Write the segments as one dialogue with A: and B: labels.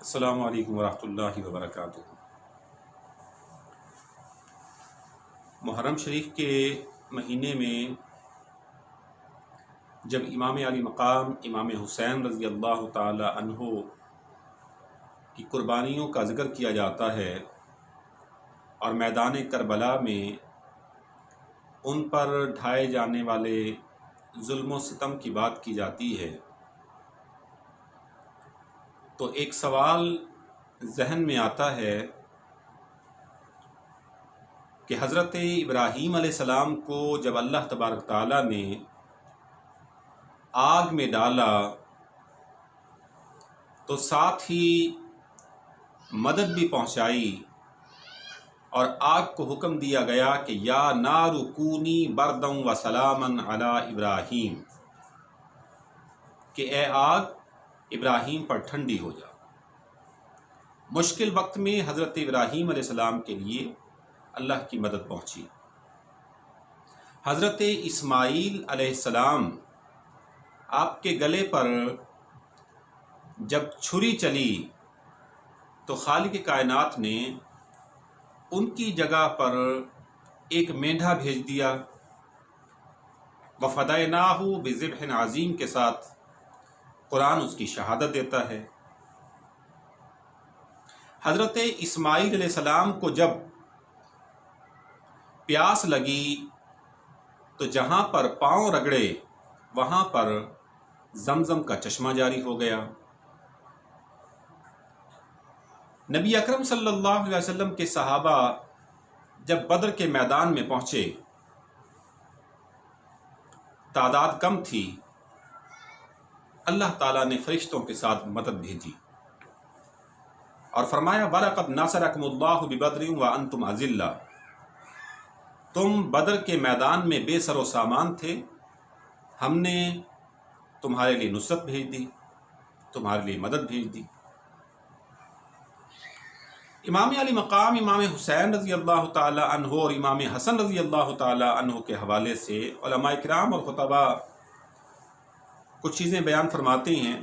A: السلام علیکم ورحمۃ اللہ وبرکاتہ۔ محرم شریف کے مہینے میں جب امام علی مقام امام حسین رضی اللہ تعالی عنہ کی قربانیوں کا ذکر کیا جاتا ہے اور میدان کربلا میں ان پر ڈھائے جانے والے ظلم و ستم کی بات کی جاتی ہے تو ایک سوال ذہن میں آتا ہے کہ حضرت ابراہیم علیہ السلام کو جب اللہ تبارک تعالیٰ نے آگ میں ڈالا تو ساتھ ہی مدد بھی پہنچائی اور آگ کو حکم دیا گیا کہ یا نار کونی بردم و سلامن علی ابراہیم، کہ اے آگ ابراہیم پر ٹھنڈی ہو جا۔ مشکل وقت میں حضرت ابراہیم علیہ السلام کے لیے اللہ کی مدد پہنچی۔ حضرت اسماعیل علیہ السلام آپ کے گلے پر جب چھری چلی تو خالق کائنات نے ان کی جگہ پر ایک مینڈھا بھیج دیا، وَفَدَيْنَاهُ بِذِبْحٍ عَظِيمٍ کے ساتھ قرآن اس کی شہادت دیتا ہے۔ حضرت اسماعیل علیہ السلام کو جب پیاس لگی تو جہاں پر پاؤں رگڑے وہاں پر زمزم کا چشمہ جاری ہو گیا۔ نبی اکرم صلی اللہ علیہ وسلم کے صحابہ جب بدر کے میدان میں پہنچے، تعداد کم تھی، اللہ تعالیٰ نے فرشتوں کے ساتھ مدد بھیجی اور فرمایا وَلَقَدْ نَصَرَكُمُ اللَّهُ بِبَدْرٍ وَأَنْتُمْ أَذِلَّةٌ، تم بدر کے میدان میں بے سر و سامان تھے، ہم نے تمہارے لیے نصرت بھیج دی، تمہارے لیے مدد بھیج دی۔ امام علی مقام امام حسین رضی اللہ تعالی عنہ اور امام حسن رضی اللہ تعالی عنہ کے حوالے سے علماء کرام اور خطباء کچھ چیزیں بیان فرماتے ہیں۔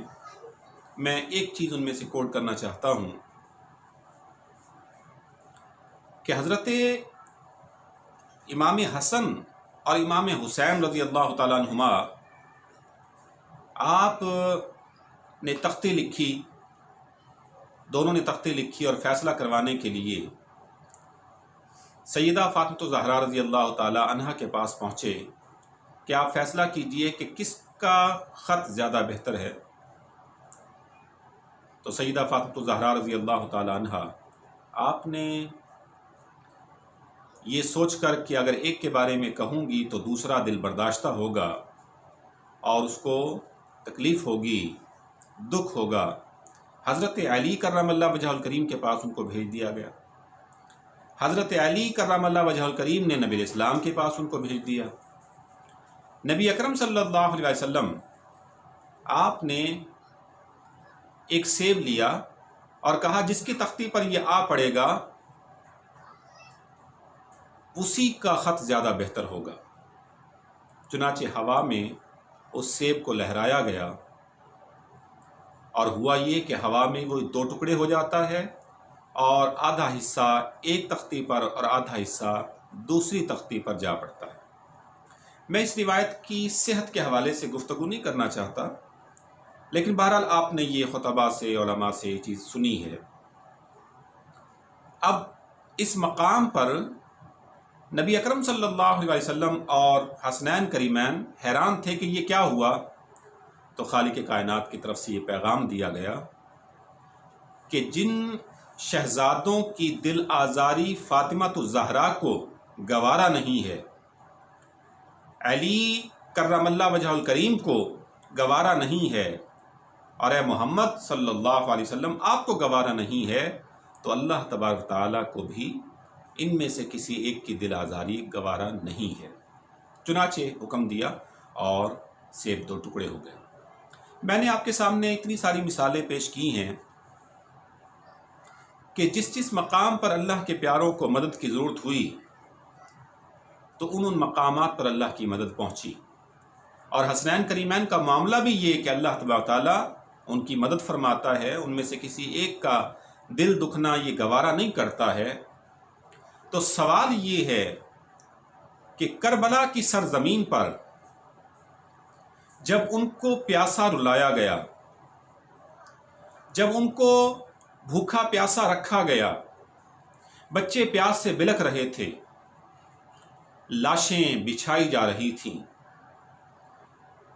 A: میں ایک چیز ان میں سے کوٹ کرنا چاہتا ہوں کہ حضرت امام حسن اور امام حسین رضی اللہ تعالیٰ عنہما آپ نے تختی لکھی، دونوں نے تختی لکھی اور فیصلہ کروانے کے لیے سیدہ فاطمہ الزہرا رضی اللہ تعالیٰ عنہا کے پاس پہنچے کہ آپ فیصلہ کیجئے کہ کس کا خط زیادہ بہتر ہے۔ تو سیدہ فاطمہ الزہرا رضی اللہ تعالیٰ عنہا آپ نے یہ سوچ کر کہ اگر ایک کے بارے میں کہوں گی تو دوسرا دل برداشتہ ہوگا اور اس کو تکلیف ہوگی، دکھ ہوگا، حضرت علی کرم اللہ وجہہ الکریم کے پاس ان کو بھیج دیا گیا۔ حضرت علی کرم اللہ وجہہ الکریم نے نبی اسلام کے پاس ان کو بھیج دیا۔ نبی اکرم صلی اللہ علیہ وسلم آپ نے ایک سیب لیا اور کہا جس کی تختی پر یہ آ پڑے گا اسی کا خط زیادہ بہتر ہوگا۔ چنانچہ ہوا میں اس سیب کو لہرایا گیا اور ہوا یہ کہ ہوا میں وہ دو ٹکڑے ہو جاتا ہے اور آدھا حصہ ایک تختی پر اور آدھا حصہ دوسری تختی پر جا پڑتا ہے۔ میں اس روایت کی صحت کے حوالے سے گفتگو نہیں کرنا چاہتا، لیکن بہرحال آپ نے یہ خطباء سے علماء سے یہ چیز سنی ہے۔ اب اس مقام پر نبی اکرم صلی اللہ علیہ وسلم اور حسنین کریمین حیران تھے کہ یہ کیا ہوا، تو خالق کائنات کی طرف سے یہ پیغام دیا گیا کہ جن شہزادوں کی دل آزاری فاطمہ الزہرا کو گوارا نہیں ہے، علی کرم اللہ وجہہ الکریم کو گوارا نہیں ہے، اور اے محمد صلی اللہ علیہ وسلم آپ کو گوارا نہیں ہے، تو اللہ تبارک تعالیٰ کو بھی ان میں سے کسی ایک کی دل آزاری گوارا نہیں ہے۔ چنانچہ حکم دیا اور سیب دو ٹکڑے ہو گئے۔ میں نے آپ کے سامنے اتنی ساری مثالیں پیش کی ہیں کہ جس مقام پر اللہ کے پیاروں کو مدد کی ضرورت ہوئی تو ان مقامات پر اللہ کی مدد پہنچی، اور حسنین کریمین کا معاملہ بھی یہ کہ اللہ تبارک تعالیٰ ان کی مدد فرماتا ہے، ان میں سے کسی ایک کا دل دکھنا یہ گوارا نہیں کرتا ہے، تو سوال یہ ہے کہ کربلا کی سرزمین پر جب ان کو پیاسا رلایا گیا، جب ان کو بھوکا پیاسا رکھا گیا، بچے پیاس سے بلک رہے تھے، لاشیں بچھائی جا رہی تھیں،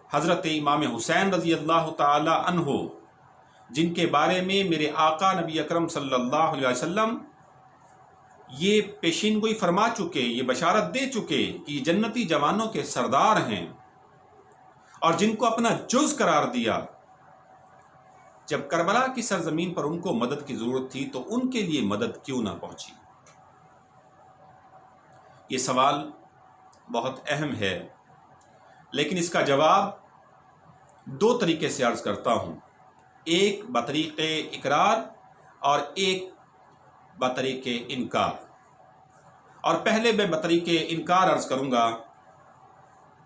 A: حضرت امام حسین رضی اللہ تعالی عنہ جن کے بارے میں میرے آقا نبی اکرم صلی اللہ علیہ وسلم یہ پیشین گوئی فرما چکے، یہ بشارت دے چکے کہ یہ جنتی جوانوں کے سردار ہیں، اور جن کو اپنا جز قرار دیا، جب کربلا کی سرزمین پر ان کو مدد کی ضرورت تھی تو ان کے لیے مدد کیوں نہ پہنچی؟ یہ سوال بہت اہم ہے، لیکن اس کا جواب دو طریقے سے عرض کرتا ہوں، ایک بطریق اقرار اور ایک بطریق انکار۔ اور پہلے میں بطریق انکار عرض کروں گا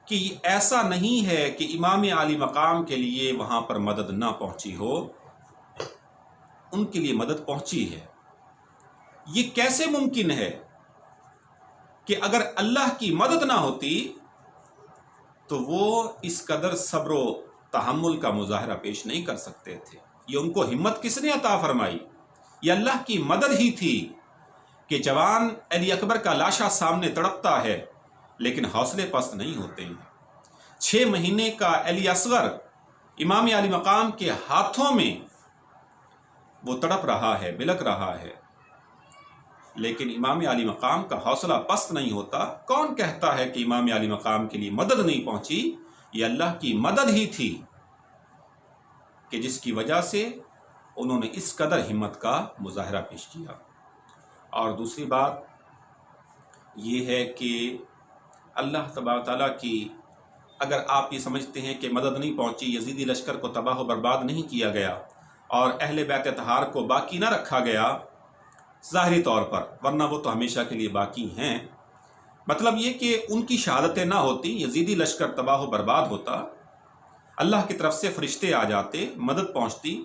A: کہ ایسا نہیں ہے کہ امام عالی مقام کے لیے وہاں پر مدد نہ پہنچی ہو، ان کے لیے مدد پہنچی ہے۔ یہ کیسے ممکن ہے کہ اگر اللہ کی مدد نہ ہوتی تو وہ اس قدر صبر و تحمل کا مظاہرہ پیش نہیں کر سکتے تھے؟ یہ ان کو ہمت کس نے عطا فرمائی؟ یہ اللہ کی مدد ہی تھی کہ جوان علی اکبر کا لاشا سامنے تڑپتا ہے لیکن حوصلے پست نہیں ہوتے ہیں۔ 6 مہینے کا علی اصغر امام علی مقام کے ہاتھوں میں وہ تڑپ رہا ہے، بلک رہا ہے، لیکن امام علی مقام کا حوصلہ پست نہیں ہوتا۔ کون کہتا ہے کہ امام علی مقام کے لیے مدد نہیں پہنچی؟ یہ اللہ کی مدد ہی تھی کہ جس کی وجہ سے انہوں نے اس قدر ہمت کا مظاہرہ پیش کیا۔ اور دوسری بات یہ ہے کہ اللہ تبارک تعالیٰ کی، اگر آپ یہ سمجھتے ہیں کہ مدد نہیں پہنچی، یزیدی لشکر کو تباہ و برباد نہیں کیا گیا اور اہل بیت اطہار کو باقی نہ رکھا گیا ظاہری طور پر، ورنہ وہ تو ہمیشہ کے لیے باقی ہیں، مطلب یہ کہ ان کی شہادتیں نہ ہوتی، یزیدی لشکر تباہ و برباد ہوتا، اللہ کی طرف سے فرشتے آ جاتے، مدد پہنچتی،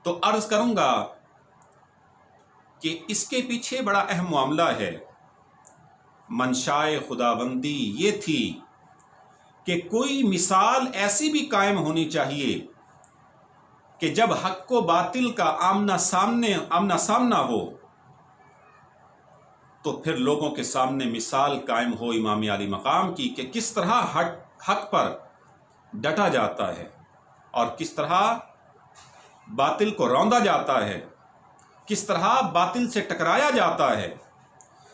A: تو عرض کروں گا کہ اس کے پیچھے بڑا اہم معاملہ ہے۔ منشائے خداوندی یہ تھی کہ کوئی مثال ایسی بھی قائم ہونی چاہیے کہ جب حق و باطل کا آمنا سامنا ہو تو پھر لوگوں کے سامنے مثال قائم ہو امام علی مقام کی کہ کس طرح حق پر ڈٹا جاتا ہے اور کس طرح باطل کو روندا جاتا ہے، کس طرح باطل سے ٹکرایا جاتا ہے۔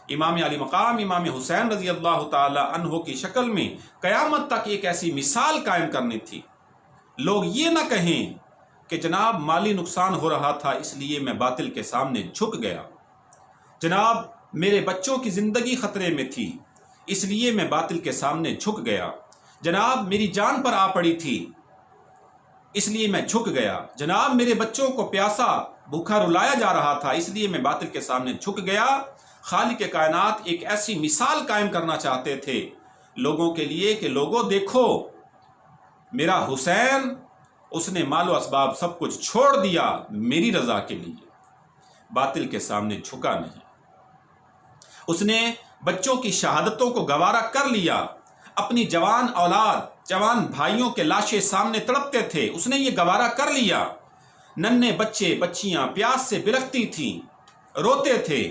A: امام علی مقام امام حسین رضی اللہ تعالی عنہ کی شکل میں قیامت تک ایک ایسی مثال قائم کرنی تھی، لوگ یہ نہ کہیں کہ جناب مالی نقصان ہو رہا تھا اس لیے میں باطل کے سامنے جھک گیا، جناب میرے بچوں کی زندگی خطرے میں تھی اس لیے میں باطل کے سامنے جھک گیا، جناب میری جان پر آ پڑی تھی اس لیے میں جھک گیا، جناب میرے بچوں کو پیاسا بھوکا رلایا جا رہا تھا اس لیے میں باطل کے سامنے جھک گیا۔ خالق کائنات ایک ایسی مثال قائم کرنا چاہتے تھے لوگوں کے لیے کہ لوگوں دیکھو میرا حسین، اس نے مال و اسباب سب کچھ چھوڑ دیا میری رضا کے لیے، باطل کے سامنے جھکا نہیں، اس نے بچوں کی شہادتوں کو گوارا کر لیا، اپنی جوان اولاد، جوان بھائیوں کے لاشیں سامنے تڑپتے تھے، اس نے یہ گوارا کر لیا، ننھے بچے بچیاں پیاس سے بلکتی تھیں، روتے تھے،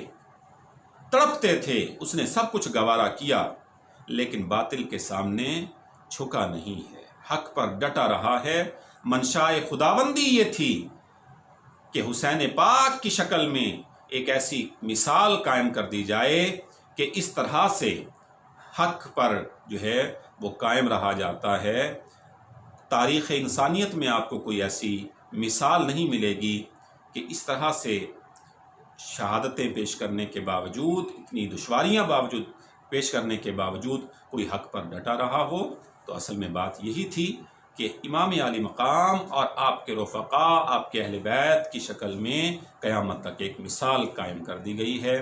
A: تڑپتے تھے، اس نے سب کچھ گوارا کیا، لیکن باطل کے سامنے جھکا نہیں ہے، حق پر ڈٹا رہا ہے۔ منشائے خداوندی یہ تھی کہ حسین پاک کی شکل میں ایک ایسی مثال قائم کر دی جائے کہ اس طرح سے حق پر جو ہے وہ قائم رہا جاتا ہے۔ تاریخ انسانیت میں آپ کو کوئی ایسی مثال نہیں ملے گی کہ اس طرح سے شہادتیں پیش کرنے کے باوجود، اتنی دشواریاں باوجود پیش کرنے کے باوجود کوئی حق پر ڈٹا رہا ہو۔ تو اصل میں بات یہی تھی کہ امام علی مقام اور آپ کے رفقاء، آپ کے اہل بیت کی شکل میں قیامت تک ایک مثال قائم کر دی گئی ہے،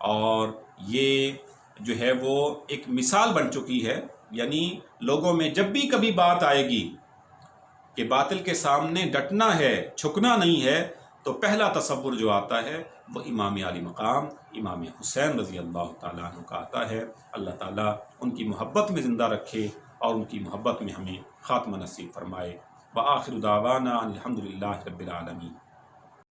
A: اور یہ جو ہے وہ ایک مثال بن چکی ہے۔ یعنی لوگوں میں جب بھی کبھی بات آئے گی کہ کہ باطل کے سامنے ڈٹنا ہے، جھکنا نہیں ہے، تو پہلا تصور جو آتا ہے وہ امام عالی مقام امام حسین رضی اللہ تعالیٰ عنہ کا آتا ہے۔ اللہ تعالیٰ ان کی محبت میں زندہ رکھے اور ان کی محبت میں ہمیں خاتمہ نصیب فرمائے۔ وآخر دعوانا الحمد للہ رب العالمین۔